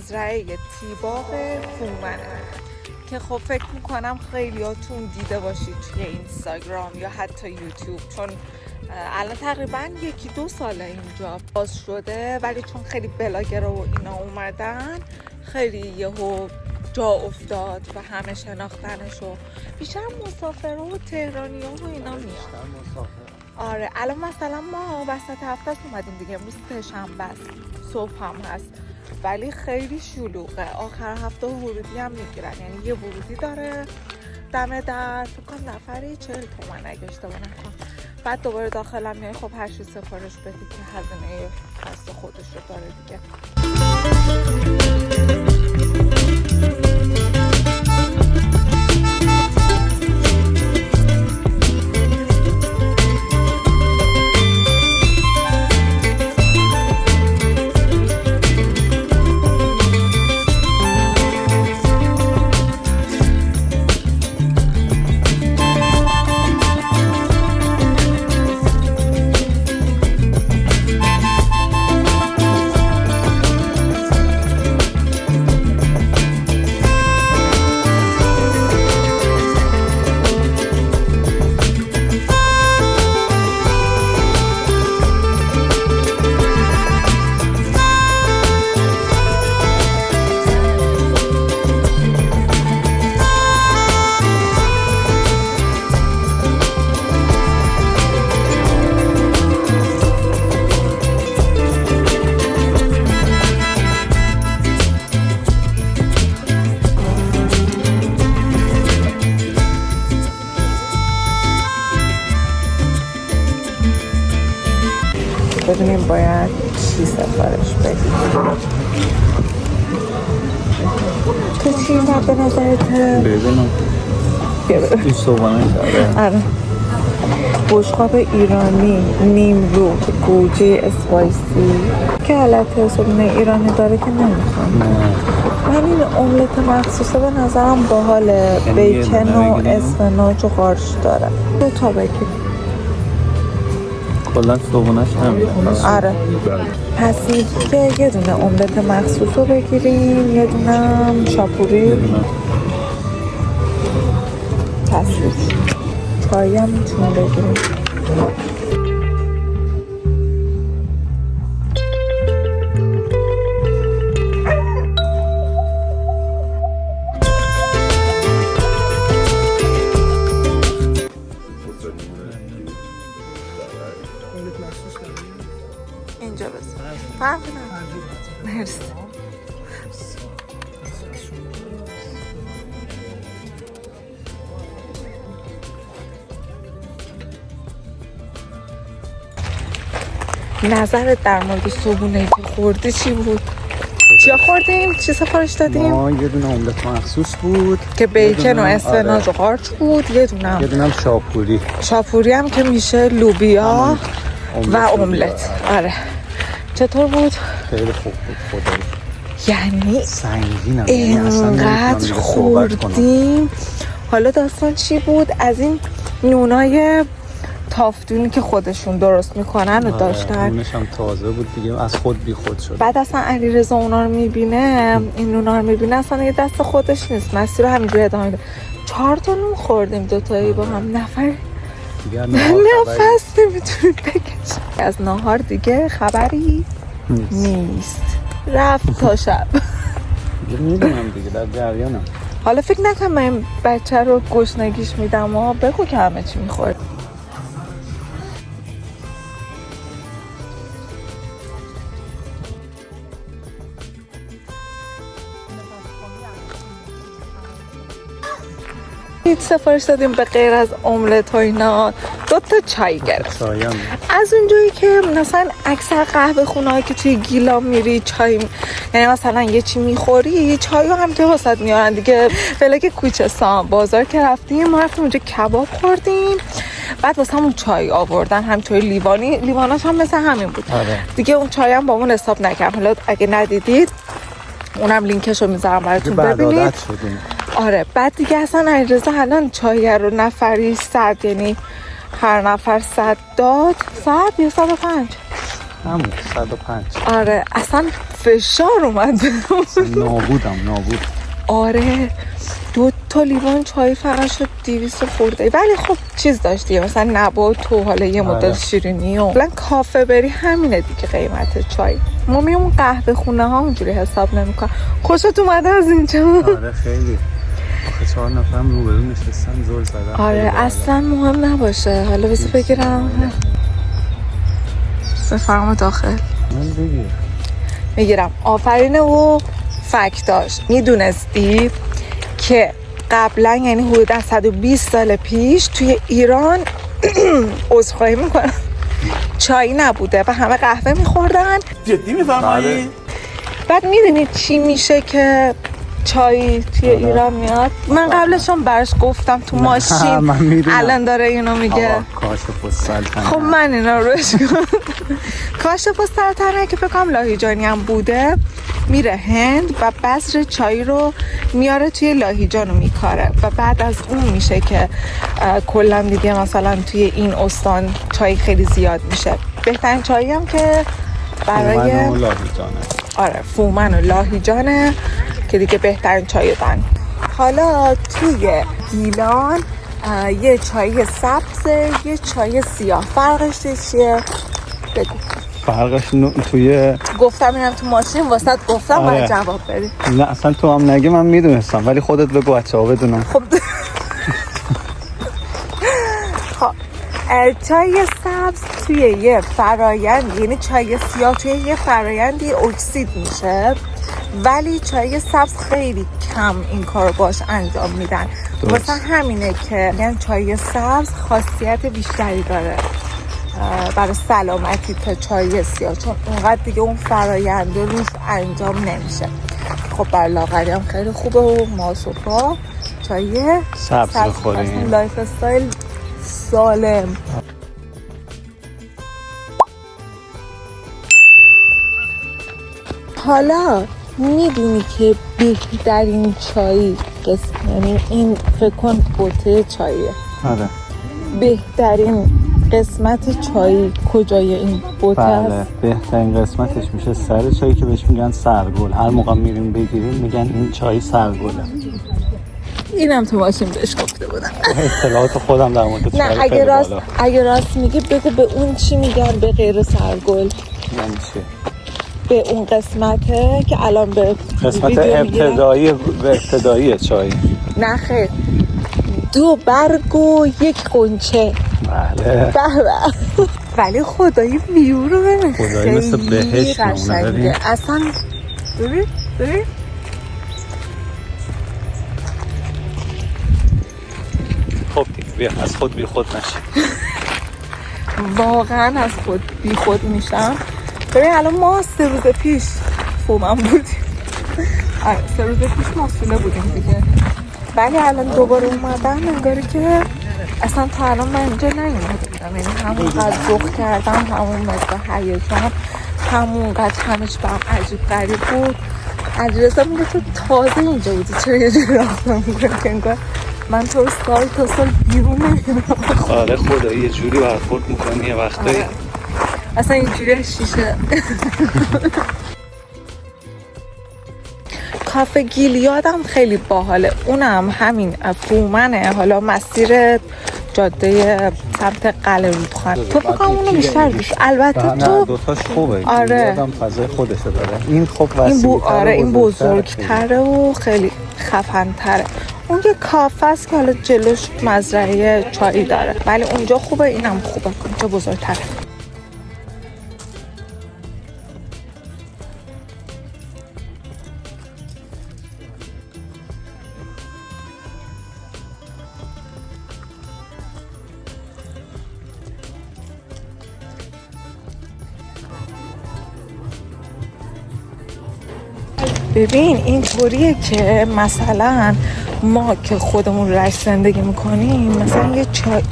مزرعه تیباغ فومنه که خب فکر میکنم خیلیاتون دیده باشید توی اینستاگرام یا حتی یوتیوب، چون الان تقریبا 1-2 ساله اینجا باز شده، ولی چون خیلی بلاگر و اینا اومدن خیلی یهو جا افتاد و همه شناختنش و بیشتر مسافر و تهرانی ها و اینا میان. آره الان مثلا ما وسط هفته اومدیم دیگه، امروز سه‌شنبه است، صبح هم هست ولی خیلی شلوغه. آخر هفته ورودی هم میگیرن، یعنی یه ورودی داره دم در فکر کنم نفری 40 تومن اگه اشتباه نکنم، بعد دوباره داخل هم میای خب هر چی سفارش بدی که هزینه خاص خودش رو داره دیگه. ببینیم باید چی سفارش بدیم. تو چی به نظرت؟ ببینم این صبحانه داره. آره بشقاب ایرانی نیمرو گوجه اسپایسی که حالت صبحانه ایرانی داره که نمیخوام. من این املت مخصوصه به نظرم باحاله، بیکن و اسفناج و قارچ داره. 2 تا بگیر. کلا صبحونه‌اش همینه. آره پس که یه دونه املت مخصوص رو بگیریم، یه دونه شاپوری، تصویر چایی هم میتونیم بگیریم. اینجا بذار فرق نداره. مرسی. نظرت در مورد صبحونه‌ای که خوردی چی بود؟ چیا خوردیم؟ چی سفارش دادیم؟ ما یه دونه املت مخصوص بود که بیکن و اسفناج و قارچ بود، یه دونه شاپوری هم که میشه لوبیا و املت. آره چطور بود؟ خیلی خوب بود خدایی، یعنی سنگینم، اینقدر خوردیم. حالا داستان چی بود؟ از این نونای تافتونی که خودشون درست میکنن و داشتن، نونش هم تازه بود دیگه، از خود بی خود شد. بعد اصلا علیرضا اونا رو میبینه، این نونا رو میبینه، اصلا یه دست خودش نیست، مسیر رو همینجوری ادامه میده. 4 تا نون خوردیم 2 تایی با هم، نفس نمیتونیم بکشیم. از ناهار دیگه خبری نیست. رفت تا شب. میدونم دیگه در جریانم. حالا فکر نکنم من این بچه رو گشنگیش میدم و بگو که همه چی میخورد. هیچ سفارش دادیم به غیر از املت و اینا، 2 تا چای گرفتیم. از اونجایی که مثلا اکثر قهوه خونه‌ای که توی گیلان میری چای، یعنی مثلا یه چی میخوری چایو هم که واسط میارن دیگه. فلک کوچستان بازار که رفتیم، ما رفتیم اونجا کباب خوردیم، بعد واسه همون چای آوردن، همینطوری لیواناش هم مثل همین بود. دیگه اون چای هم با اون حساب نکردم. حالا اگه ندیدید اونم لینکش رو میذارم براتون ببینید. آره بعد دیگه اصلا علیرضا الان چای رو نفری 100، یعنی هر نفر 100 داد، 100 یا 105 همون 105. آره اصلا فشار اومد نابود. آره 2 لیوان چای فقط شد 200 خورده، ولی خب چیز داشتی مثلا نبات و حالا یه مدت شیرینی و مثلا کافه بری همینه دیگه قیمت چای. ما میریم قهوه خونه ها اونجوری حساب نمیکنم. خوشت اومده از اینجا؟ آره خیلی. آخه 4 نفرم روبرو نشستن زل زدن. آره اصلا مهم نباشه. حالا بذار بگیرم. بفرما داخل. من بگیر. میگیرم. آفرینه و فکتاش. میدونستی که قبلا یعنی حدودا 120 سال پیش توی ایران عذرخواهی میکنم چای نبوده و همه قهوه میخوردن. جدی میفرمایی؟ بعد میدونی چی میشه که چای توی ایران میاد؟ من قبلشون براش گفتم تو ماشین. الان داره اینو میگه کاشف السلطنه. خب من اینا رو کاشف السلطنه که فکر کنم لاهیجانی هم بوده، میره هند و بذر چای رو میاره توی لاهیجان رو میکاره و بعد از اون میشه که کلا دیگه مثلا توی این استان چای خیلی زیاد میشه. بهترین چایی هم که برای آره فومن و لاهیجانه که دیگه بهترین چای دن. حالا توی گیلان یه چای سبزه یه چای سیاه. فرقش چیه؟ بگو. فرقش توی گفتم اینم تو ماشین واسط گفتم باید جواب بدی. نه اصلا تو هم نگی من میدونستم ولی خودت بگو بچه ها بدونم. خب چای سبز توی یه فرایند، یعنی چای سیاه توی یه فرایندی اکسید میشه، ولی چای سبز خیلی کم این کار باش انجام میدن. واسه همینه که میگن چای سبز خاصیت بیشتری داره برای سلامتی تا چای سیاه، چون اونقدر دیگه اون فرایند روش انجام نمیشه. خب برای لاغری هم خیلی خوبه و ما صبح چای سبز بخوریم. لایف استایل سالم. حالا میدونی که بهترین چای یعنی این فکر کن بوته چاییه. آره. بهترین قسمت چای کجای این بوته است؟ بله بهترین قسمتش میشه سر چایی که بهش میگن سرگل. هر موقع میریم بگیریم میگن این چای سرگله. اینم تو ماشین بهش گفته بودم. اطلاعات خودم در مورد چای نه اگه راست میگی بگو به اون چی میگن به غیر سرگل. یعنی چی؟ به اون قسمته که الان به قسمت ابتدایی چای. نه خیر 2 برگ و 1 قنچه. بله. ولی خدایی ویو رو ببین خدایی مثل بهشت قشنگه اصلا. ببین خب بیا از خود بی خود نشی. واقعا از خود بی خود میشم. ببین الان ما 3 روز پیش فومن بودیم. 3 روز پیش مسئوله بودیم دیگه، ولی الان دوباره اومدم انگاری که اصلا تا الان من اینجا نیومدم. یعنی همونقدر ذوق کردم، همون مثل هیجان، همونقدر همش برام عجیب غریب بود. علیرضا میگه تو تازه اینجا بودی چرا یه جوری رفتم میکنی که انگار من تو سال تا سال بیرون نمیرم. آره خدایی یه جوری برخورد میکنی یه وقتایی. اصلا اینجوری شیشه. کافه گیلیادم خیلی باحاله. اونم همین فومنه. حالا مسیر جاده سمت قلعه رودخانه. تو فکر اونو بیشتر دوست. البته تو دوتاش خوبه. آره. گیلیادم فضای خودشه داره. این خب وسیع‌تره. آره این بزرگتره و خیلی خفن‌تره. اون که کافه است که حالا جلوش مزرعه چایی داره، ولی اونجا خوبه اینم خوبه. اونجا بزرگتره. ببین اینطوریه که مثلا ما که خودمون رشت زندگی میکنیم مثلا یه چای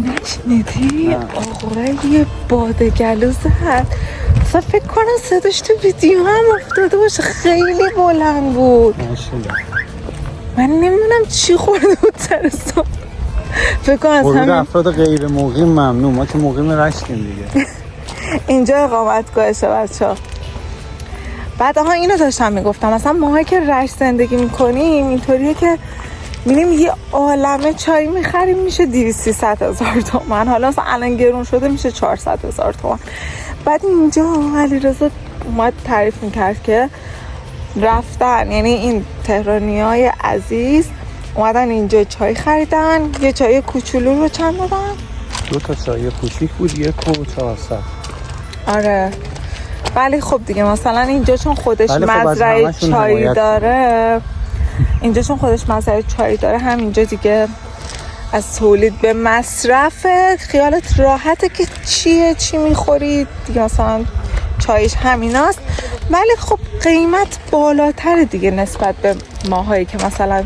نشنیدی؟ آقای یه بادگلو زد. اصلا فکر کنم صداش تو ویدیو هم افتاده باشه. خیلی بلند بود. من نمیدونم چی خورده بود سر صبح. فکر کن از ورود همین افراد غیر مقیم ممنوع. ما که مقیم رشتیم دیگه. اینجا اقامتگاهشه بچه‌ها. بعد اینو داشتم میگفتم، مثلا ماهایی که رشت زندگی میکنیم اینطوریه که میریم یه عالمه چای میخریم میشه 200-300 هزار تومان. حالا مثلا الان گرون شده میشه 400 هزار تومان. بعد اینجا علیرضا اومد تعریف میکرد که رفتن، یعنی این تهرانیای عزیز اومدن اینجا چای خریدن، یه چای کوچولو رو چند دادن؟ 2 تا چای کوچیک بود، 1,400. آره ولی خب دیگه مثلا اینجا چون خودش خب مزرعه چای داره، اینجا چون خودش مزرعه چای داره، همینجا دیگه از تولید به مصرف خیالت راحته که چی میخوری دیگه، مثلا چایش همیناست. ولی خب قیمت بالاتر دیگه نسبت به ماهایی که مثلا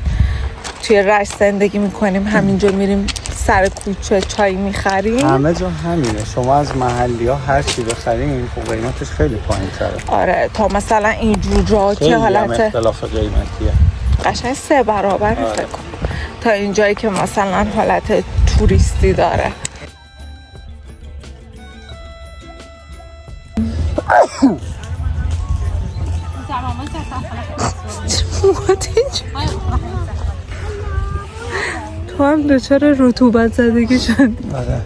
توی رشت زندگی میکنیم همینجا میریم سر کوچه چای میخریم. همه جا همینه، شما از محلی ها هر چی بخریم خب قیمتش خیلی پایین تره. آره تا مثلا اینجور جا که حالت اختلاف قیمتیه قشنگ 3 برابر فکر کنم تا اینجایی که مثلا حالت توریستی داره. تو هم دچار رطوبت زدگی شد. آره.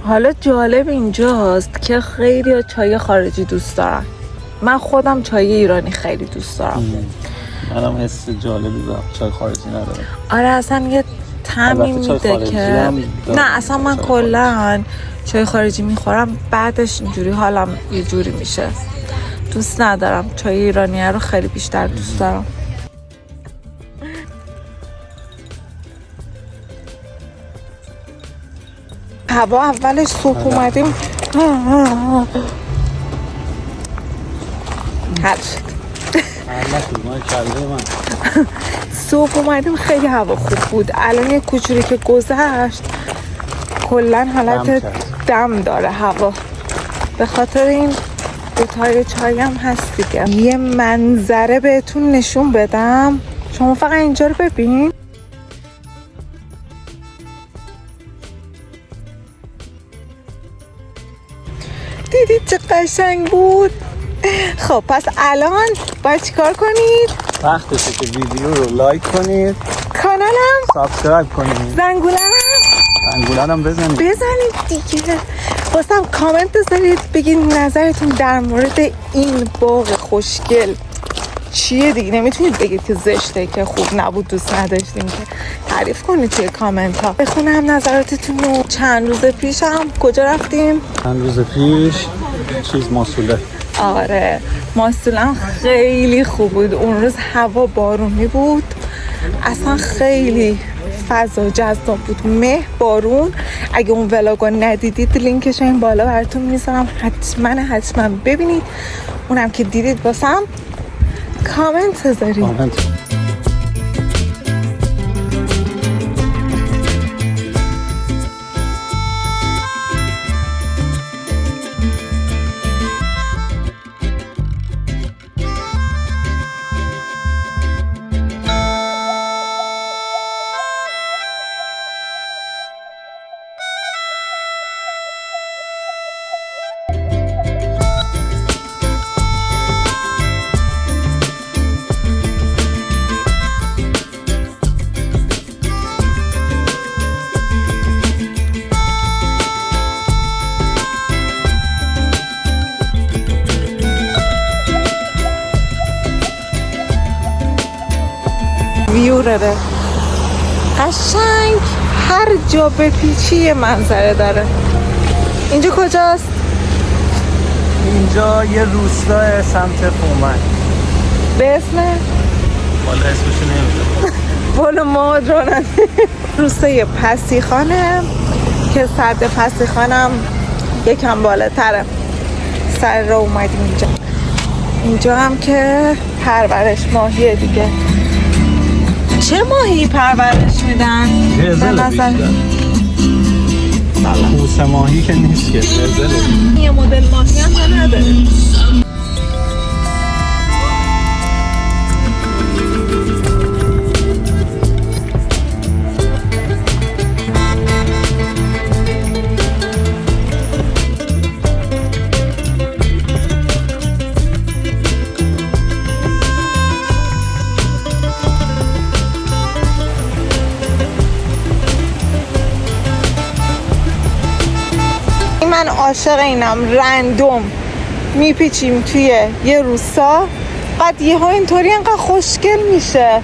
حالا جالب اینجاست که خیلی چای خارجی دوست دارن. من خودم چای ایرانی خیلی دوست دارم. منم حس جالبی با چای خارجی ندارم. آره اصلا یه طعمی میده که نه اصلا من کلا چای خارجی میخورم بعدش اینجوری حالم یه جوری میشه، دوست ندارم. چای ایرانی رو خیلی بیشتر دوست دارم. هوا اولش صبح اومدیم حل شد. صبح اومدیم خیلی هوا خوب بود. الان یه کوچولی که گذشت کلن حالت دم داره هوا، به خاطر این دوتای چای هم هست دیگه. یه منظره بهتون نشون بدم، شما فقط اینجا رو ببین. دیدید چه قشنگ بود؟ خب پس الان باید چیکار کنید؟ وقتشه که ویدیو رو لایک کنید، کانالم سابسکرایب کنید، زنگولنم بزنید دیگه، واسم کامنت بذارید بگید نظرتون در مورد این باغ خوشگل چیه دیگه. نمیتونید بگید که زشته، که خوب نبود، دوست نداشتیم، که تعریف کنید توی کامنت ها. بخونم نظراتتون رو. چند روز پیش هم کجا رفتیم؟ چند روز پیش ماسوله. آره ماسوله خیلی خوب بود. اون روز هوا بارونی بود، اصلا خیلی فضا جذاب بود. مه بارون. اگه اون ولاگو ندیدید لینکش این بالا براتون میذارم، حتما ببینید. اونم که دیدید واسم کامنت بذارید. ویوره قشنگ، هر جا بپیچی یه منظره داره. اینجا کجاست؟ اینجا یه روستا سمت فومن. به اسم؟ والا اسمشو نمیدونم. والا مادرانه. روستای پسیخانه که سرد پسیخانم یکم بالاتره. سر را اومدیم اینجا هم که پرورش ماهیه دیگه. چه ماهی پرورش میدن؟ قزل بیشتر. کوسه ماهی که نیست که قزله. یه مدل ماهی هم نداره. من عاشق اینم رندوم میپیچیم توی یه روستا، بعد یهو اینطوری انقدر خوشگل میشه.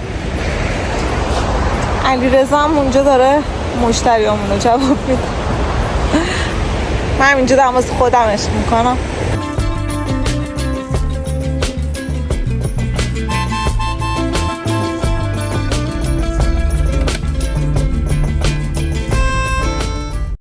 علیرضا هم اونجا داره مشتریامونو جواب میده. من اینجا دارم واسه خودم عشق میکنم.